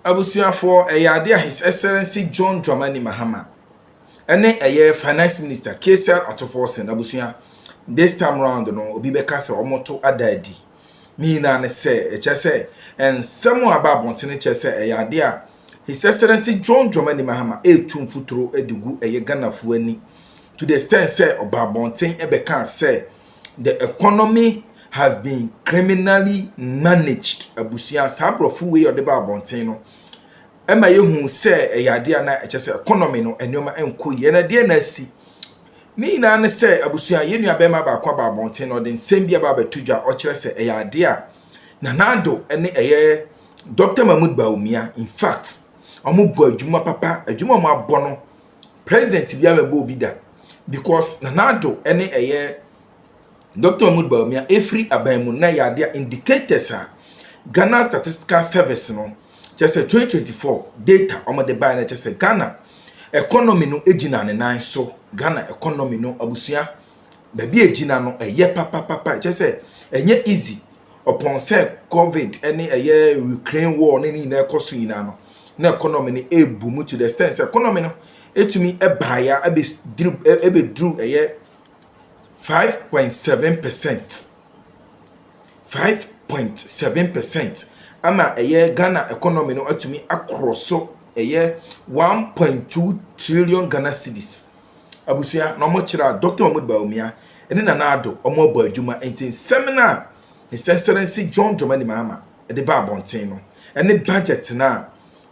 abusia for a His Excellency John Dramani Mahama. Ene a finance minister KSL Atoforsen abusia. This time round no obi beka se omoto adadi. Ni na ne se chese and someone about bontene chese a His Excellency John Dramani Mahama etum futuro edugu Ghana fuani to the extent say oba bonten ebeka say the economy has been criminally managed. Abusia sabrofo we odeba bonten no ema yehu say eyade na chese economy no enoma enko ye na de na si ni na ne say abusia yenu abema ba kwa ba bonten no de nsem bia ba betudwa o kire say eyade a na nado ene eye Dr. Mahama Baumia in fact omo bo adwuma papa adwuma mo abono president bia mebo bi da because na nado ene eye Dr. Mahama Baumia every abamu na yade indicators a Ghana Statistical Service no just 2024 data omo de buy na just Ghana economy no ejina ne nan so Ghana economy no abusia ba bi ejina no eye papa just enye easy upon say COVID any Ukraine war ni na ekoso yina no na economy ni ebumu to the extent economy no etumi ebaya ebe drew 5.7%. 5.7%. Ama Ghana economy no atumi akroso 1.2 trillion Ghana cedis. Abusia no mo kira Dr. Mahama Baumia ene na nado omo bo adwuma enti seminar His Excellency John Dramani Mahama de ba bonten no ene budget na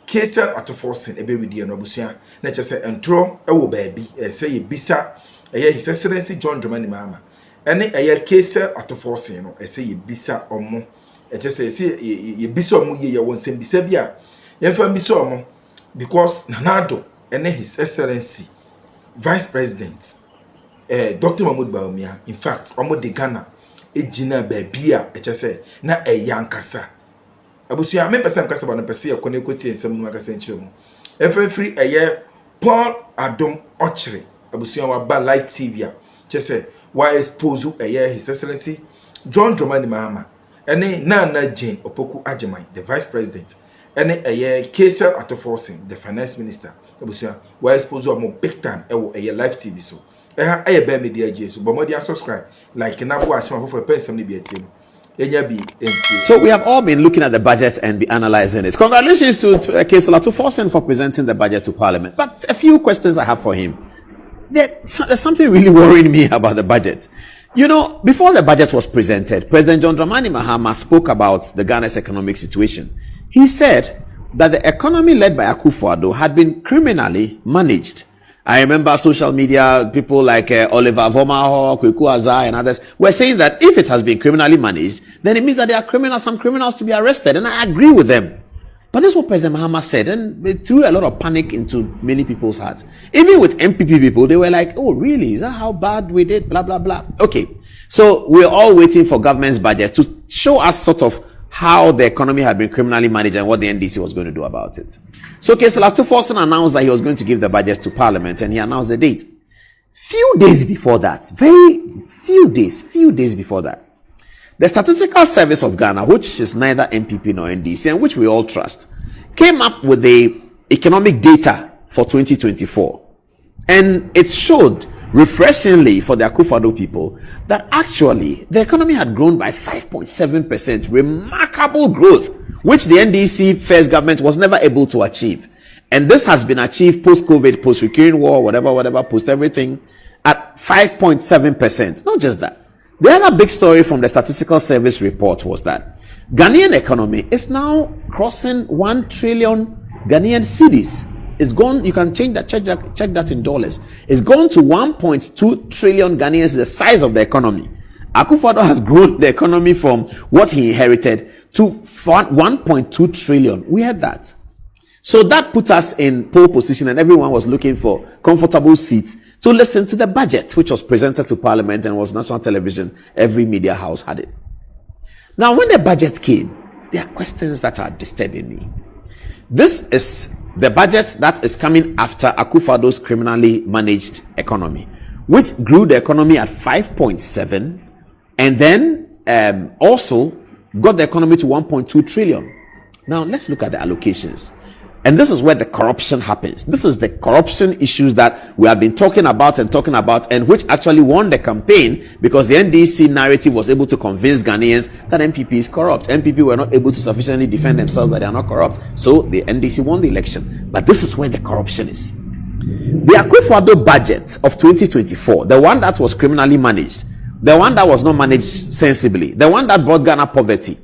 KSL Atoforsen ebe widie no abusia na chese entro ewo baabi say yebisa His Excellency John Dramani Mahama ene KSL Atoforsen no say yebisa omo chese yebisa omo ye won sem bisa bia yemfa bisa omo because nanado ene His Excellency Vice President Dr. Mahama Baumia in fact omo de Ghana ejina babia chese na yankasa abusia me pesa nkasa ba no pese ye kone kwoti ensem no akasa nchire mu free Paul Adom Ochre abusia wa ba live TV a chese wa expose His Excellency John Dramani Mahama ene na Jane Opoku Agyemang the Vice President ene KSL Atoforsen the Finance Minister abusia wa expose mo big time ewo live TV so be media jesu but more subscribe like na bo asema for person ni bi atim. So we have all been looking at the budget and be analyzing it. Congratulations to KSL Atoforsen for presenting the budget to Parliament. But a few questions I have for him. There's something really worrying me about the budget. You know, before the budget was presented, President John Dramani Mahama spoke about the Ghana's economic situation. He said that the economy led by Akufo-Addo had been criminally managed. I remember social media, people like Oliver Vomaho, Kwakutv, and others were saying that if it has been criminally managed, then it means that there are some criminals to be arrested. And I agree with them. But that's what President Mahama said, and it threw a lot of panic into many people's hearts. Even with MPP people, they were like, oh, really? Is that how bad we did? Blah, blah, blah. Okay. So we're all waiting for government's budget to show us sort of how the economy had been criminally managed and what the NDC was going to do about it. So KSL Atoforsen announced that he was going to give the budget to Parliament, and he announced the date. Few days before that, few days before that, the Statistical Service of Ghana, which is neither MPP nor NDC and which we all trust, came up with the economic data for 2024. And it showed refreshingly for the Akufo-Addo people that actually the economy had grown by 5.7%, remarkable growth, which the NDC first government was never able to achieve. And this has been achieved post-COVID, post-Ukraine war, whatever, post everything, at 5.7%. Not just that. The other big story from the Statistical Service report was that Ghanaian economy is now crossing 1 trillion Ghanaian cedis. It's gone, you can change that, check that in dollars. It's gone to 1.2 trillion Ghanaians, the size of the economy. Akufo-Addo has grown the economy from what he inherited to 1.2 trillion. We had that. So that put us in pole position, and everyone was looking for comfortable seats to listen to the budget, which was presented to Parliament and was national television. Every media house had it. Now, when the budget came, there are questions that are disturbing me. This is the budget that is coming after Akufo-Addo's criminally managed economy, which grew the economy at 5.7 and then also got the economy to 1.2 trillion. Now, let's look at the allocations. And this is where the corruption happens. This is the corruption issues that we have been talking about, and which actually won the campaign, because the NDC narrative was able to convince Ghanaians that NPP is corrupt. NPP were not able to sufficiently defend themselves that they are not corrupt. So the NDC won the election. But this is where the corruption is. The Akufo-Addo budget of 2024, the one that was criminally managed, the one that was not managed sensibly, the one that brought Ghana poverty,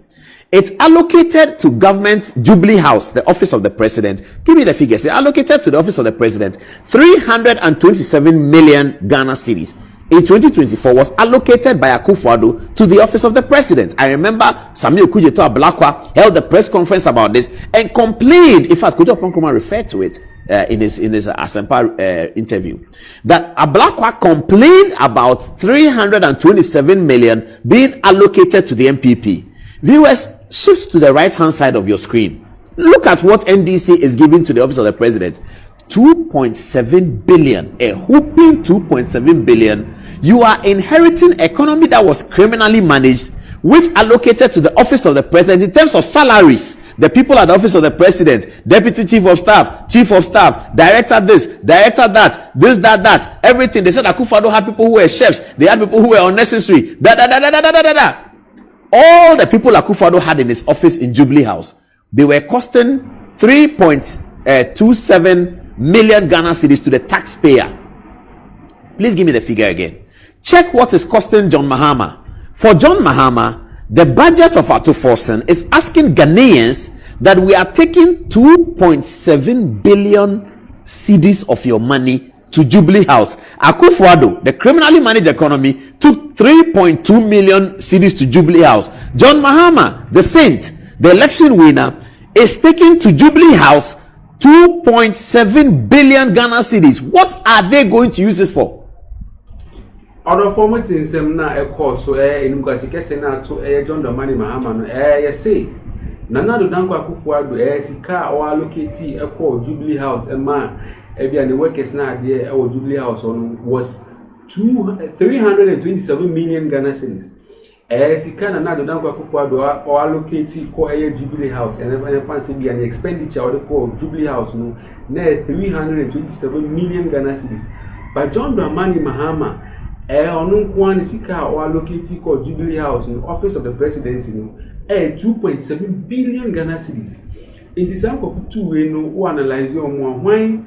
it's allocated to government's Jubilee House, the office of the president. Give me the figures. It's allocated to the office of the president 327 million Ghana cedis. In 2024 was allocated by Akufo-Addo to the office of the president. I remember Samuel Kujeto Ablakwa held a press conference about this and complained. In fact, Kujeto Ablakwa referred to it in his Asempa interview, that Ablakwa complained about 327 million being allocated to the MPP. Viewers, shift to the right hand side of your screen. Look at what NDC is giving to the office of the president. 2.7 billion, a whooping 2.7 billion. You are inheriting economy that was criminally managed, which allocated to the office of the president in terms of salaries. The people at the office of the president, deputy chief of staff, director this, director that, that, everything. They said Akufo-Addo had people who were chefs, they had people who were unnecessary, All the people Akufo-Addo had in his office in Jubilee House, they were costing 3.27 million Ghana cedis to the taxpayer. Please give me the figure again. Check what is costing John Mahama. For John Mahama, the budget of Ato Forsen is asking Ghanaians that we are taking 2.7 billion cedis of your money to Jubilee House. Akufo-Addo, the criminally managed economy, took 3.2 million cedis to Jubilee House. John Mahama, the saint, the election winner, is taking to Jubilee House 2.7 billion Ghana cedis. What are they going to use it for? Other format in some na a course so in Gasikesena to John Dramani Mahama no say Nana do Danko Akufo-Addo sika or allocate a call Jubilee House and man and the workers now there our Jubilee House on was 327 million Ghana cedis. Sika Nana do Danko Akufo-Addo or allocate call a Jubilee House and fancy be an expenditure or the call Jubilee House no 327 million Ghana cedis. But John Dramani Mahama on sika or allocate called Jubilee House in the office of the presidency, 2.7 billion Ghana cedis. In this example, two way no who analyze your why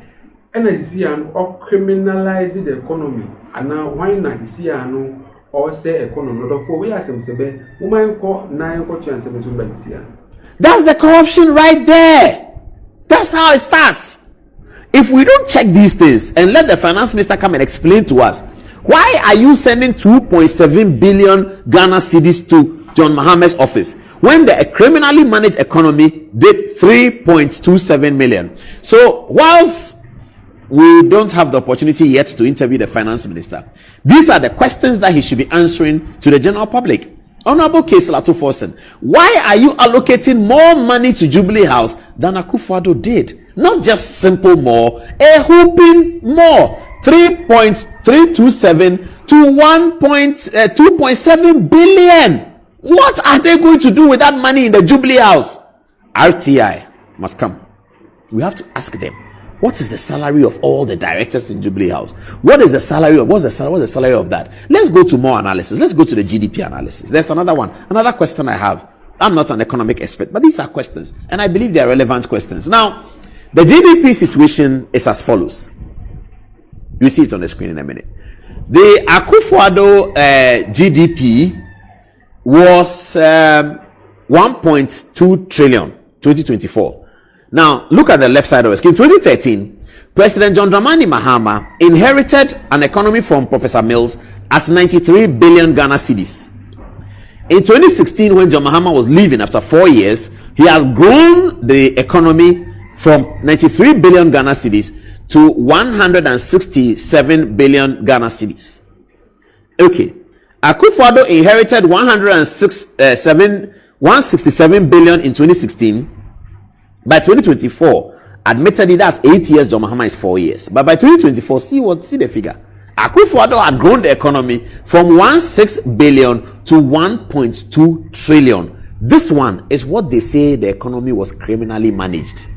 and I see or criminalize the economy and now why not see no or say economy or for we are some sebe woman call 9 and 7 by this year. That's the corruption right there. That's how it starts. If we don't check these things and let the finance minister come and explain to us, why are you sending 2.7 billion Ghana cedis to John Mahama's office when the criminally managed economy did 3.27 million? So whilst we don't have the opportunity yet to interview the finance minister, these are the questions that he should be answering to the general public. Honorable Kesel Ato Forsen, why are you allocating more money to Jubilee House than Akufo-Addo did? Not just simple more, a whooping more. 3.327 to 2.7 billion. What are they going to do with that money in the Jubilee House? RTI must come. We have to ask them, what is the salary of all the directors in Jubilee House? What's the salary of that? Let's go to more analysis. Let's go to the GDP analysis. There's another one. Another question I have. I'm not an economic expert, but these are questions, and I believe they are relevant questions. Now, the GDP situation is as follows. You see it on the screen in a minute. The Akufo-Addo GDP was 1.2 trillion 2024. Now look at the left side of the screen. 2013, President John Dramani Mahama inherited an economy from Professor Mills at 93 billion Ghana cedis. In 2016, when John Mahama was leaving after 4 years, he had grown the economy from 93 billion Ghana cedis to 167 billion Ghana cedis. Okay, Akufo-Addo inherited 167 billion in 2016. By 2024, admittedly that's 8 years, John Mahama is 4 years. But by 2024, see the figure. Akufo-Addo had grown the economy from 16 billion to 1.2 trillion. This one is what they say the economy was criminally managed.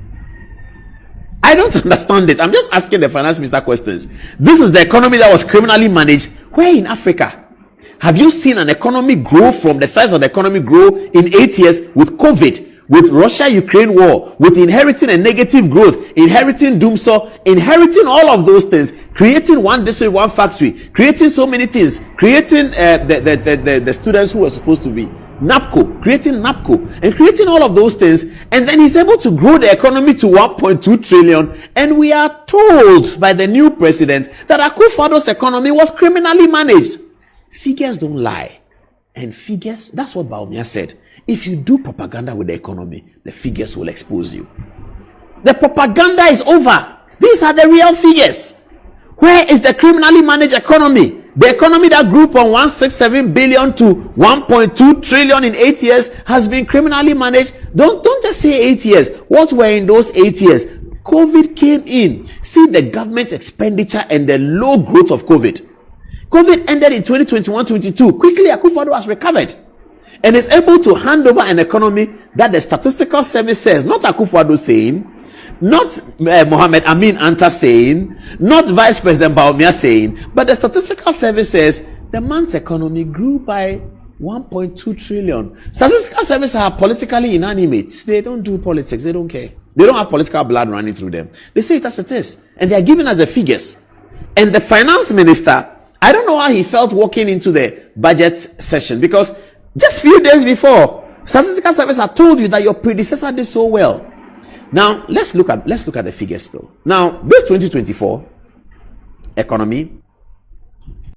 I don't understand it. I'm just asking the finance minister questions. This is the economy that was criminally managed. Where in Africa? Have you seen an economy grow from the size of the economy grow in 8 years with COVID, with Russia-Ukraine war, with inheriting a negative growth, inheriting doomsaw, inheriting all of those things, creating one district, one factory, creating so many things, creating the students who were supposed to be creating NAPCO, and creating all of those things, and then he's able to grow the economy to 1.2 trillion, and we are told by the new president that Akufo-Addo's economy was criminally managed. Figures don't lie, and figures, that's what Bawumia said. If you do propaganda with the economy, the figures will expose you. The propaganda is over. These are the real figures. Where is the criminally managed economy? The economy that grew from 167 billion to 1.2 trillion in 8 years has been criminally managed. Don't just say 8 years. What were in those 8 years? COVID came in. See the government expenditure and the low growth of COVID. COVID ended in 2021-22. Quickly, Akufo-Addo has recovered and is able to hand over an economy that the statistical service says, not Akufo-Addo saying, not Mohammed Amin Anta saying, not Vice President Bawumia saying, but the statistical service says the month's economy grew by 1.2 trillion. Statistical services are politically inanimate. They don't do politics. They don't care. They don't have political blood running through them. They say it as it is, and they are giving us the figures. And the finance minister, I don't know how he felt walking into the budget session, because just few days before, statistical service had told you that your predecessor did so well. Now let's look at the figures still. Now this 2024 economy